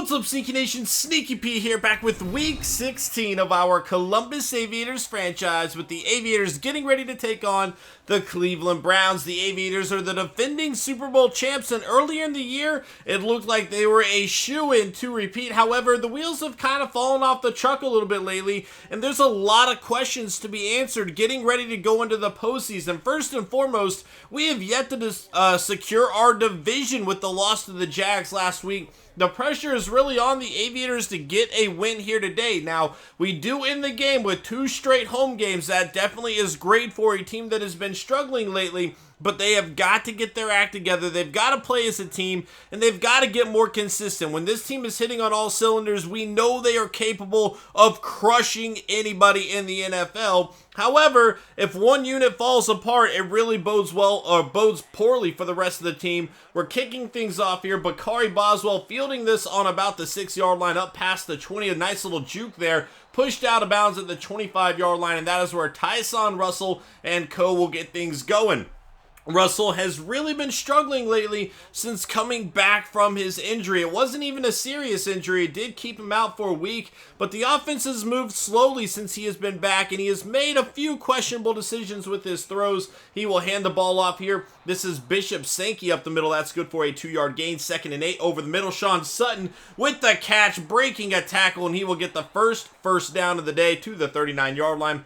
What's up, Sneaky Nation? Sneaky P here, back with Week 16 of our Columbus Aviators franchise, with the Aviators getting ready to take on the Cleveland Browns. The Aviators are the defending Super Bowl champs, and earlier in the year, it looked like they were a shoo-in to repeat. However, the wheels have kind of fallen off the truck a little bit lately, and there's a lot of questions to be answered getting ready to go into the postseason. First and foremost, we have yet to secure our division with the loss to the Jags last week. The pressure is really on the Aviators to get a win here today. Now, we do end the game with 2 straight home games. That definitely is great for a team that has been struggling lately, but they have got to get their act together. They've got to play as a team, and they've got to get more consistent. When this team is hitting on all cylinders, we know they are capable of crushing anybody in the NFL. However, if one unit falls apart, it really bodes poorly for the rest of the team. We're kicking things off here. Bakari Boswell fielding this on about the 6-yard line, up past the 20. A nice little juke there. Pushed out of bounds at the 25-yard line, and that is where Tyson Russell and co will get things going. Russell has really been struggling lately since coming back from his injury. It wasn't even a serious injury. It did keep him out for a week, but the offense has moved slowly since he has been back, and he has made a few questionable decisions with his throws. He will hand the ball off here. This is xxSnEaKyPxx up the middle. That's good for a 2-yard gain. 2nd and 8 over the middle. Sean Sutton with the catch, breaking a tackle, and he will get the first down of the day to the 39-yard line.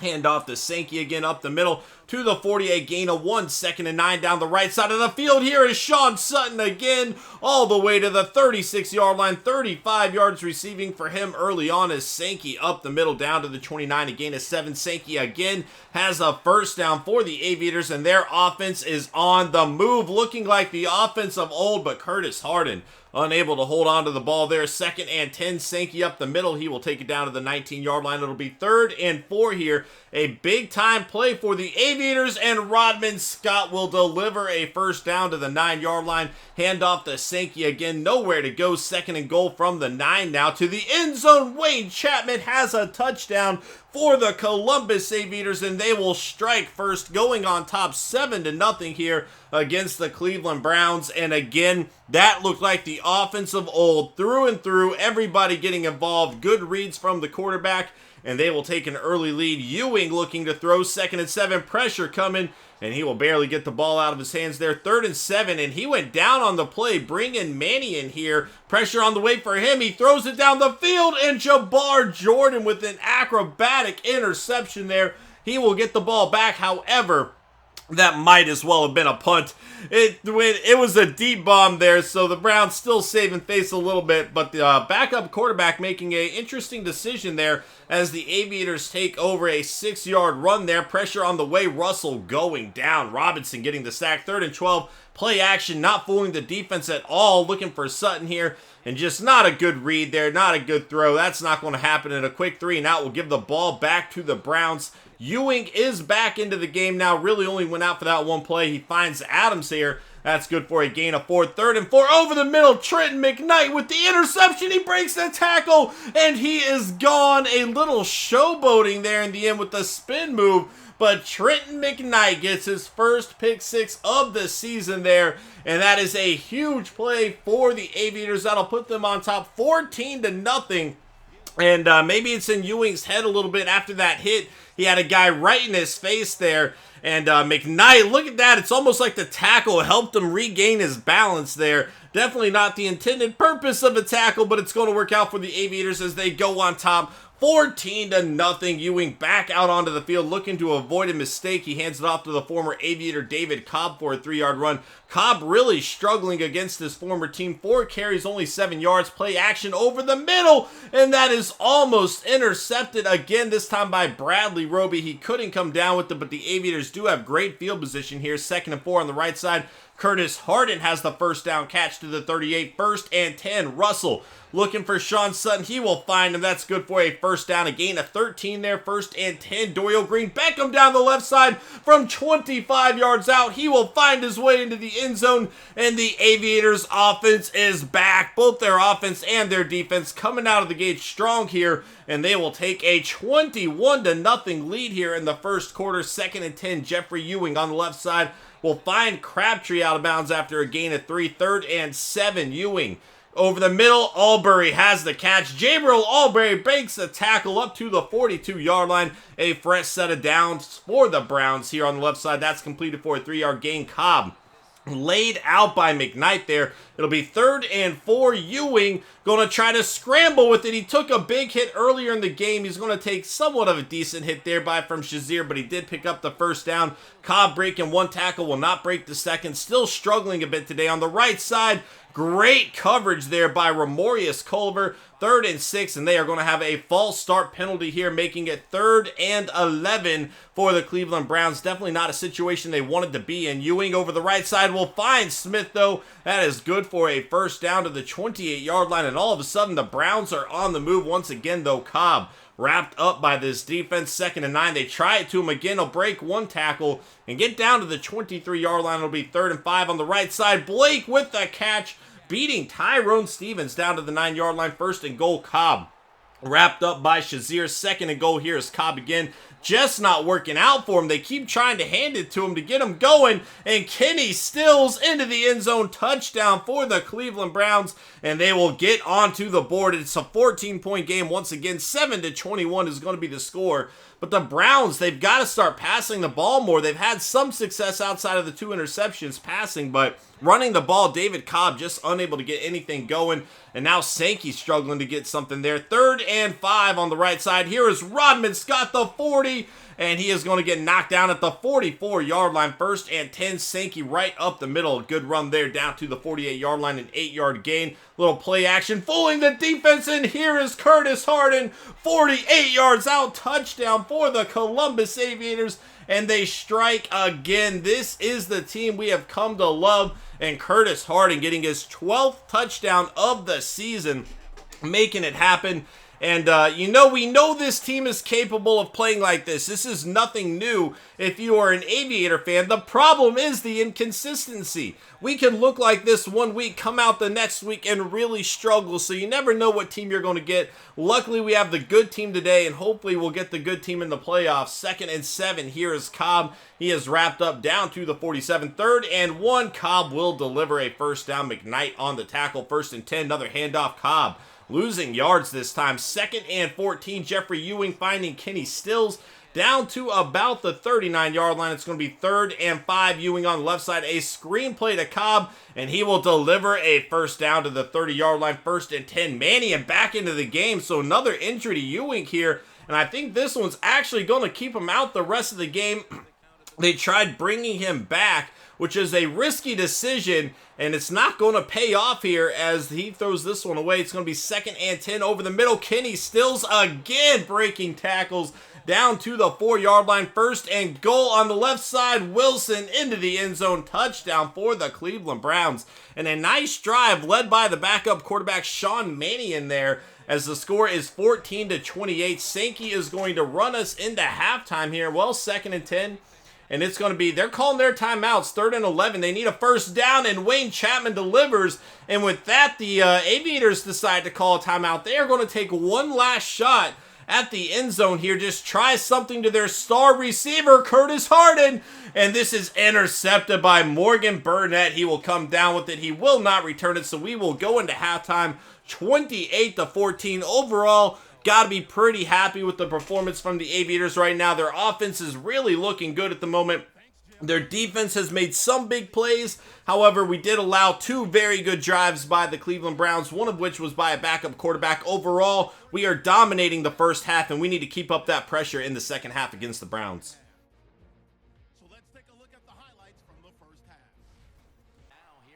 Hand off to Sankey again up the middle to the 48, gain of 1. 2nd and 9 down the right side of the field. Here is Sean Sutton again, all the way to the 36-yard line. 35 yards receiving for him early on as Sankey up the middle down to the 29, a gain of 7. Sankey again has a first down for the Aviators, and their offense is on the move, looking like the offense of old, but Curtis Harden unable to hold on to the ball there. 2nd and 10, Sankey up the middle. He will take it down to the 19-yard line. It'll be 3rd and 4 here. A big-time play for the Aviators, and Rodman Scott will deliver a first down to the 9-yard line. Hand off to Sankey again. Nowhere to go. 2nd and goal from the 9 now to the end zone. Wade Chapman has a touchdown for the Columbus Aviators, and they will strike first, going on top 7-0 here against the Cleveland Browns. And again, that looked like the offense of old, through and through, everybody getting involved. Good reads from the quarterback, and they will take an early lead. Ewing looking to throw. 2nd and 7, pressure coming, and he will barely get the ball out of his hands there. 3rd and 7, and he went down on the play, bringing Manny in here. Pressure on the way for him. He throws it down the field, and Jabbar Jordan with an acrobatic interception there. He will get the ball back. However, that might as well have been a punt. It was a deep bomb there, so the Browns still saving face a little bit, but the backup quarterback making an interesting decision there as the Aviators take over a 6-yard run there. Pressure on the way, Russell going down. Robinson getting the sack. 3rd and 12, play action, not fooling the defense at all. Looking for Sutton here, and just not a good read there, not a good throw. That's not going to happen, in a quick 3 and out will give the ball back to the Browns. Ewing is back into the game now. Really only went out for that one play. He finds Adams here. That's good for a gain of 4. 3rd and 4 over the middle. Trenton McKnight with the interception. He breaks the tackle, and he is gone. A little showboating there in the end with the spin move. But Trenton McKnight gets his first pick 6 of the season there. And that is a huge play for the Aviators. That'll put them on top 14-0. And maybe it's in Ewing's head a little bit after that hit. He had a guy right in his face there. And McKnight, look at that. It's almost like the tackle helped him regain his balance there. Definitely not the intended purpose of a tackle, but it's going to work out for the Aviators as they go on top 14-0. Ewing back out onto the field looking to avoid a mistake. He hands it off to the former Aviator David Cobb for a 3-yard run. Cobb really struggling against his former team. 4 carries, only 7 yards. Play action over the middle, and that is almost intercepted again, this time by Bradley Roby. He couldn't come down with it, but the Aviators do have great field position here. 2nd and 4 on the right side. Curtis Harden has the first down catch to the 38. 1st and 10. Russell looking for Sean Sutton. He will find him. That's good for a first down. A gain of 13 there. 1st and 10. Doyle Green Beckham down the left side from 25 yards out. He will find his way into the end zone, and the Aviators offense is back. Both their offense and their defense coming out of the gate strong here, and they will take a 21-0 lead here in the first quarter. 2nd and 10. Jeffrey Ewing on the left side will find Crabtree out of bounds after a gain of 3. 3rd and 7. Ewing Over the middle, Albury has the catch. Jabril Albury breaks the tackle up to the 42-yard line. A fresh set of downs for the Browns here on the left side. That's completed for a 3-yard gain. Cobb laid out by McKnight there. It'll be 3rd and 4. Ewing going to try to scramble with it. He took a big hit earlier in the game. He's going to take somewhat of a decent hit there from Shazier, but he did pick up the first down. Cobb breaking one tackle, will not break the second. Still struggling a bit today on the right side. Great coverage there by Ramorius Culver. 3rd and 6, and they are going to have a false start penalty here, making it 3rd and 11 for the Cleveland Browns. Definitely not a situation they wanted to be in. Ewing over the right side will find Smith, though. That is good for a first down to the 28-yard line, and all of a sudden the Browns are on the move once again, though. Cobb wrapped up by this defense. 2nd and 9. They try it to him again. He'll break one tackle and get down to the 23-yard line. It'll be 3rd and 5 on the right side. Blake with the catch, beating Tyrone Stevens down to the 9-yard line. 1st and goal. Cobb wrapped up by Shazier. 2nd and goal. Here is Cobb again. Just not working out for him. They keep trying to hand it to him to get him going, and Kenny Stills into the end zone. Touchdown for the Cleveland Browns, and they will get onto the board. It's a 14-point game once again. 7-21 is going to be the score. But the Browns, they've got to start passing the ball more. They've had some success outside of the 2 interceptions passing, but running the ball, David Cobb just unable to get anything going. And now Sankey struggling to get something there. 3rd and 5 on the right side. Here is Rodman Scott, the 40, and he is going to get knocked down at the 44-yard line. 1st and 10. Sankey right up the middle. Good run there down to the 48-yard line. An 8-yard gain. Little play action, fooling the defense, and here is Curtis Harden. 48 yards out. Touchdown for the Columbus Aviators, and they strike again. This is the team we have come to love, and Curtis Harden getting his 12th touchdown of the season, making it happen. And, we know this team is capable of playing like this. This is nothing new if you are an Aviator fan. The problem is the inconsistency. We can look like this one week, come out the next week, and really struggle. So you never know what team you're going to get. Luckily, we have the good team today, and hopefully we'll get the good team in the playoffs. 2nd and 7. Here is Cobb. He is wrapped up down to the 47. 3rd and 1. Cobb will deliver a first down. McKnight on the tackle. 1st and 10. Another handoff. Cobb losing yards this time. 2nd and 14. Jeffrey Ewing finding Kenny Stills down to about the 39-yard line. It's going to be 3rd and 5. Ewing on the left side. A screen play to Cobb, and he will deliver a first down to the 30-yard line. 1st and 10. Mannion back into the game, so another injury to Ewing here, and I think this one's actually going to keep him out the rest of the game. They tried bringing him back, which is a risky decision, and it's not going to pay off here as he throws this one away. It's going to be 2nd and 10 over the middle. Kenny Stills again breaking tackles down to the 4-yard line. 1st and goal on the left side. Wilson into the end zone. Touchdown for the Cleveland Browns. And a nice drive led by the backup quarterback Sean Mannion there, as the score is 14-28. Sankey is going to run us into halftime here. Well, 2nd and 10. And it's going to be, they're calling their timeouts, 3rd and 11. They need a first down, and Wayne Chapman delivers. And with that, the Aviators decide to call a timeout. They are going to take one last shot at the end zone here. Just try something to their star receiver, Curtis Harden. And this is intercepted by Morgan Burnett. He will come down with it. He will not return it. So we will go into halftime 28-14. Overall, got to be pretty happy with the performance from the Aviators right now. Their offense is really looking good at the moment. Their defense has made some big plays. However, we did allow 2 very good drives by the Cleveland Browns, one of which was by a backup quarterback. Overall, we are dominating the first half, and we need to keep up that pressure in the second half against the Browns. So let's take a look at the highlights from the first half.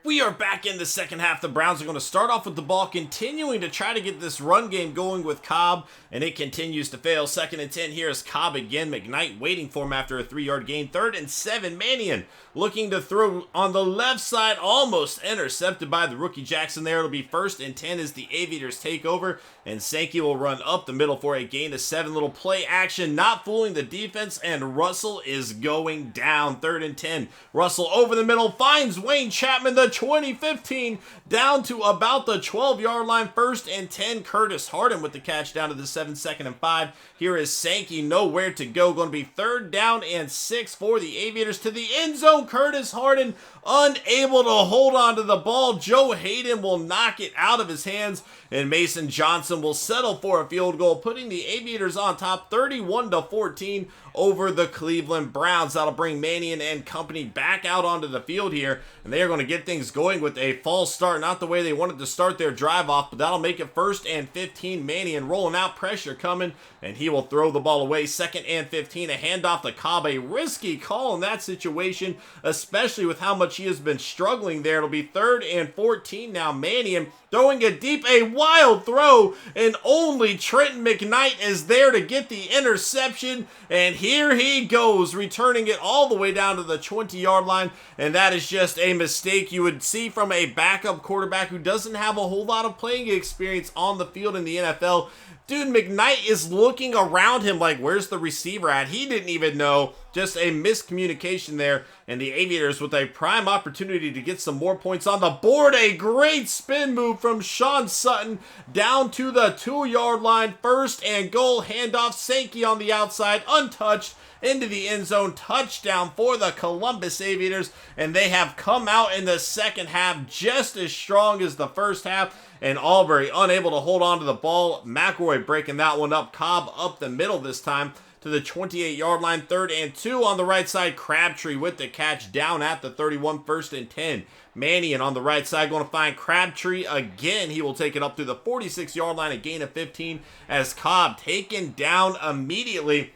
We are back in the second half. The Browns are going to start off with the ball, continuing to try to get this run game going with Cobb, and it continues to fail. 2nd and 10. Here is Cobb again. McKnight waiting for him after a 3-yard gain. 3rd and 7. Mannion looking to throw on the left side, almost intercepted by the rookie Jackson there. It'll be 1st and 10 as the Aviators take over, and Sankey will run up the middle for a gain of 7. Little play action, not fooling the defense, and Russell is going down. 3rd and 10. Russell over the middle finds Wayne Chapman, the 20-15 down to about the 12-yard line. 1st and 10. Curtis Harden with the catch down to the 7, 2nd and 5. Here is Sankey nowhere to go. Going to be 3rd down and 6 for the Aviators to the end zone. Curtis Harden unable to hold on to the ball. Joe Hayden will knock it out of his hands, and Mason Johnson will settle for a field goal, putting the Aviators on top 31-14 over the Cleveland Browns. That'll bring Mannion and company back out onto the field here, and they are going to get things going with a false start. Not the way they wanted to start their drive off, but that'll make it 1st and 15. Mannion rolling out, pressure coming, and he will throw the ball away. 2nd and 15, a handoff to Cobb. A risky call in that situation, especially with how much he has been struggling there. It'll be 3rd and 14 now. Mannion throwing it deep, a wild throw, and only Trenton McKnight is there to get the interception, and here he goes, returning it all the way down to the 20-yard line, and that is just a mistake you would see from a backup quarterback who doesn't have a whole lot of playing experience on the field in the NFL. Dude, McKnight is looking around him like, where's the receiver at? He didn't even know. Just a miscommunication there. And the Aviators with a prime opportunity to get some more points on the board. A great spin move from Sean Sutton down to the 2-yard line. 1st and goal. Handoff. Sankey on the outside. Untouched. Into the end zone. Touchdown for the Columbus Aviators. And they have come out in the second half just as strong as the first half. And Albury unable to hold on to the ball. McElroy breaking that one up. Cobb up the middle this time to the 28-yard line. 3rd and 2 on the right side. Crabtree with the catch down at the 31. 1st and 10. Mannion on the right side going to find Crabtree again. He will take it up through the 46-yard line. A gain of 15 as Cobb taken down immediately.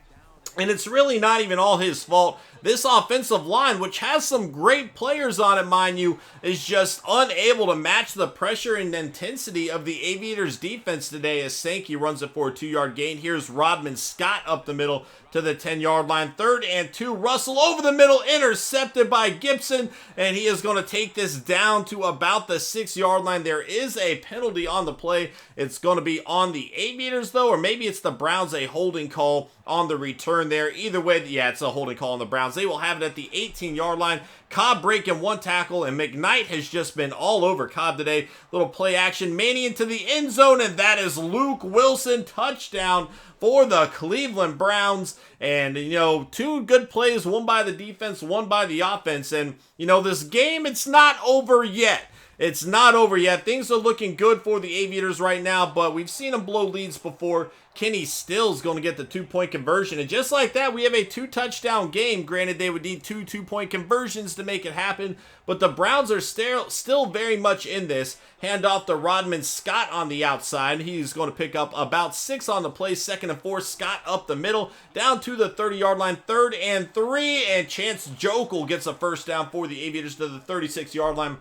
And it's really not even all his fault. This offensive line, which has some great players on it, mind you, is just unable to match the pressure and intensity of the Aviators defense today as Sankey runs it for a 2-yard gain. Here's Rodman Scott up the middle to the 10-yard line. 3rd and 2. Russell over the middle, intercepted by Gibson, and he is going to take this down to about the 6-yard line. There is a penalty on the play. It's going to be on the Aviators, though, or maybe it's the Browns, a holding call on the return there. Either way, yeah, it's a holding call on the Browns. They will have it at the 18-yard line. Cobb breaking one tackle, and McKnight has just been all over Cobb today. Little play action. Mannion to the end zone, and that is Luke Wilson. Touchdown for the Cleveland Browns. And, you know, 2 good plays, one by the defense, one by the offense. And, you know, this game, it's not over yet. It's not over yet. Things are looking good for the Aviators right now, but we've seen them blow leads before. Kenny Stills going to get the 2-point conversion. And just like that, we have a 2-touchdown game. Granted, they would need 2 2-point conversions to make it happen, but the Browns are still very much in this. Handoff to Rodman Scott on the outside. He's going to pick up about 6 on the play. 2nd and 4. Scott up the middle, down to the 30-yard line. 3rd and 3, and Chance Jokel gets a 1st down for the Aviators to the 36-yard line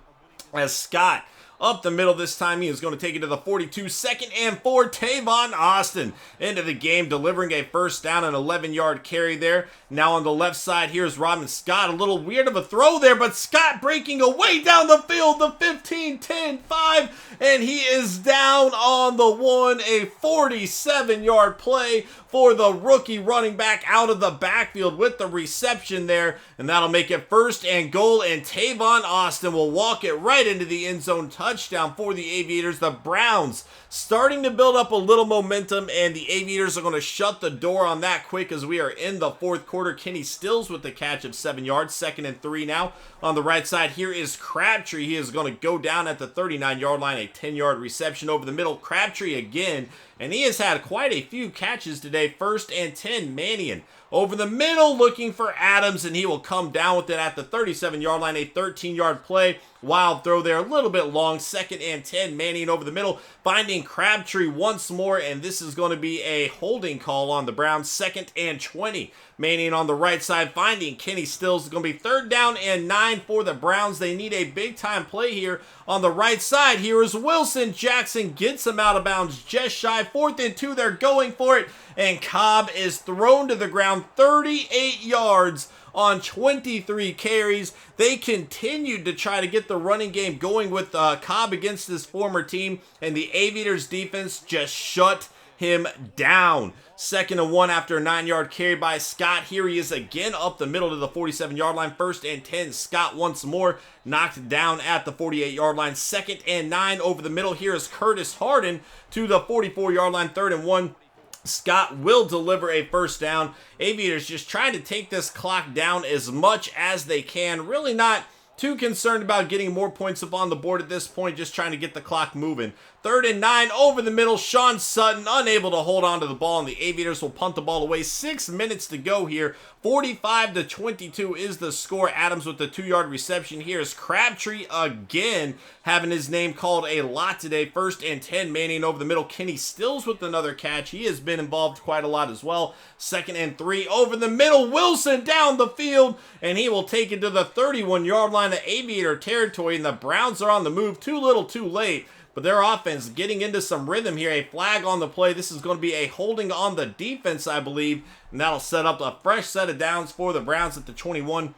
as Scott up the middle this time. He is going to take it to the 42. 2nd and 4. Tavon Austin into the game, delivering a 1st down, an 11-yard carry there. Now on the left side, here's Rodman Scott. A little weird of a throw there, but Scott breaking away down the field. The 15, 10, 5, and he is down on the 1. A 47-yard play for the rookie running back out of the backfield with the reception there. And that'll make it 1st and goal, and Tavon Austin will walk it right into the end zone. Touchdown for the Aviators. The Browns starting to build up a little momentum, and the Aviators are going to shut the door on that quick as we are in the 4th quarter. Kenny Stills with the catch of 7 yards. 2nd and 3 now. On the right side, here is Crabtree. He is going to go down at the 39-yard line. A 10-yard reception over the middle. Crabtree again, and he has had quite a few catches today. 1st and 10. Mannion over the middle looking for Adams, and he will come down with it at the 37-yard line. A 13-yard play. Wild throw there, a little bit long. 2nd and 10. Mannion over the middle, finding Crabtree once more, and this is going to be a holding call on the Browns. 2nd and 20. Mannion on the right side, finding Kenny Stills. It's going to be 3rd down and 9 for the Browns. They need a big-time play here on the right side. Here is Wilson. Jackson gets him out of bounds just shy. 4th and 2. They're going for it, and Cobb is thrown to the ground. 38 yards on 23 carries. They continued to try to get the running game going with Cobb against his former team, and the Aviators defense just shut him down. 2nd and 1 after a 9-yard carry by Scott. Here he is again up the middle to the 47-yard line. 1st and 10. Scott once more knocked down at the 48-yard line. 2nd and 9 over the middle. Here is Curtis Harden to the 44-yard line. 3rd and 1. Scott will deliver a first down. Aviators just trying to take this clock down as much as they can. Really not too concerned about getting more points up on the board at this point, just trying to get the clock moving. 3rd and 9 over the middle. Sean Sutton unable to hold on to the ball, and the Aviators will punt the ball away. 6 minutes to go here. 45-22 is the score. Adams with the 2-yard reception. Here is Crabtree again, having his name called a lot today. 1st and 10, Manning over the middle. Kenny Stills with another catch. He has been involved quite a lot as well. 2nd and 3 over the middle. Wilson down the field, and he will take it to the 31-yard line of Aviator territory, and the Browns are on the move. Too little, too late. But their offense getting into some rhythm here. A flag on the play. This is going to be a holding on the defense, I believe. And that'll set up a fresh set of downs for the Browns at the 21.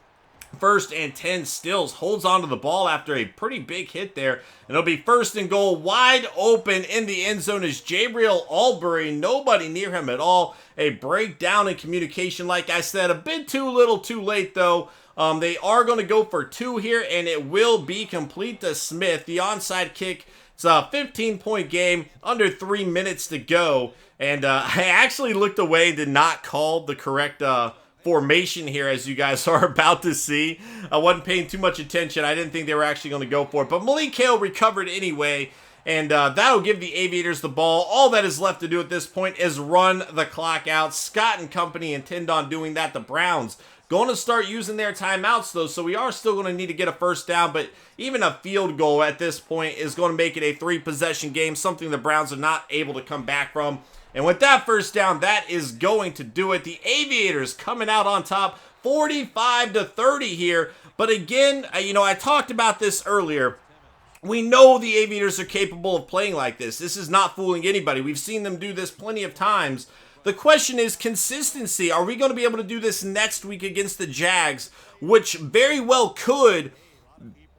1st and 10. Stills holds onto the ball after a pretty big hit there. And it'll be 1st and goal. Wide open in the end zone is Jabriel Albury. Nobody near him at all. A breakdown in communication, like I said. A bit too little, too late, though. They are going to go for 2 here, and it will be complete to Smith. The onside kick. It's a 15-point game, under 3 minutes to go. And I actually looked away and did not call the correct formation here, as you guys are about to see. I wasn't paying too much attention. I didn't think they were actually going to go for it. But Malik Hale recovered anyway, and that'll give the Aviators the ball. All that is left to do at this point is run the clock out. Scott and company intend on doing that. The Browns going to start using their timeouts, though, so we are still going to need to get a first down, but even a field goal at this point is going to make it a 3-possession game, something the Browns are not able to come back from. And with that first down, that is going to do it. The Aviators coming out on top, 45-30 here. But again, I talked about this earlier. We know the Aviators are capable of playing like this. This is not fooling anybody. We've seen them do this plenty of times. The question is consistency. Are we going to be able to do this next week against the Jags, which very well could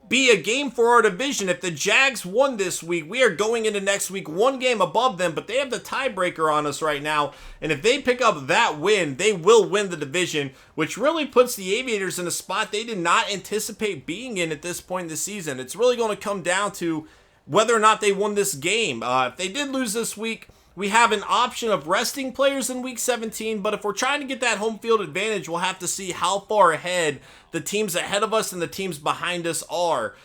be a game for our division? If the Jags won this week, we are going into next week 1 game above them, but they have the tiebreaker on us right now. And if they pick up that win, they will win the division, which really puts the Aviators in a spot they did not anticipate being in at this point in the season. It's really going to come down to whether or not they won this game. If they did lose this week, we have an option of resting players in Week 17, but if we're trying to get that home field advantage, we'll have to see how far ahead the teams ahead of us and the teams behind us are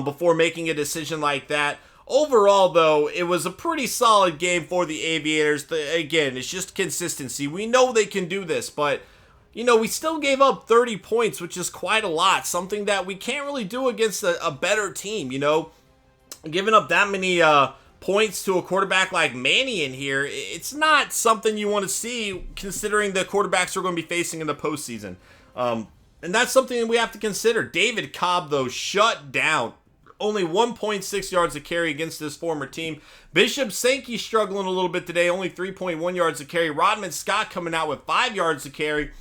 before making a decision like that. Overall, though, it was a pretty solid game for the Aviators. Again, it's just consistency. We know they can do this, but we still gave up 30 points, which is quite a lot, something that we can't really do against a better team, Giving up that many points to a quarterback like Manny in here, it's not something you want to see considering the quarterbacks we're going to be facing in the postseason. And that's something that we have to consider. David Cobb, though, shut down. Only 1.6 yards a carry against this former team. Bishop Sankey struggling a little bit today, only 3.1 yards a carry. Rodman Scott coming out with 5 yards a carry.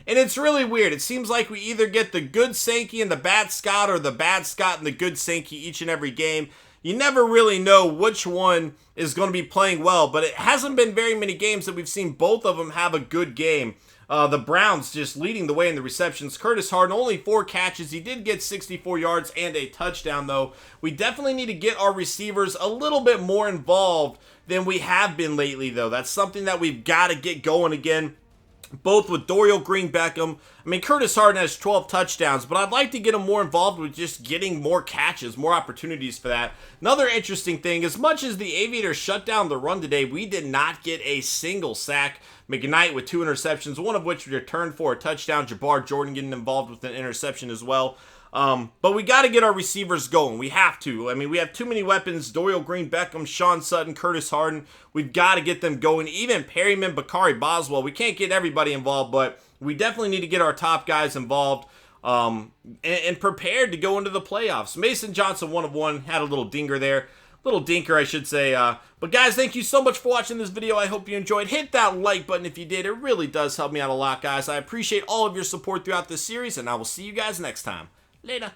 And it's really weird. It seems like we either get the good Sankey and the bad Scott, or the bad Scott and the good Sankey each and every game. You never really know which one is going to be playing well, but it hasn't been very many games that we've seen both of them have a good game. The Browns just leading the way in the receptions. Curtis Harden, only 4 catches. He did get 64 yards and a touchdown, though. We definitely need to get our receivers a little bit more involved than we have been lately, though. That's something that we've got to get going again. Both with Dorial Green-Beckham. Curtis Harden has 12 touchdowns, but I'd like to get him more involved with just getting more catches, more opportunities for that. Another interesting thing, as much as the Aviators shut down the run today, we did not get a single sack. McKnight with 2 interceptions, one of which returned for a touchdown. Jabbar Jordan getting involved with an interception as well. But we got to get our receivers going. We have to. We have too many weapons. Dorial Green-Beckham, Sean Sutton, Curtis Harden. We've got to get them going. Even Perryman, Bakari Boswell. We can't get everybody involved, but we definitely need to get our top guys involved and prepared to go into the playoffs. Mason Johnson, 1 of 1, had a little dinger there. Little dinker, I should say. But guys, thank you so much for watching this video. I hope you enjoyed. Hit that like button if you did. It really does help me out a lot, guys. I appreciate all of your support throughout this series, and I will see you guys next time. Later.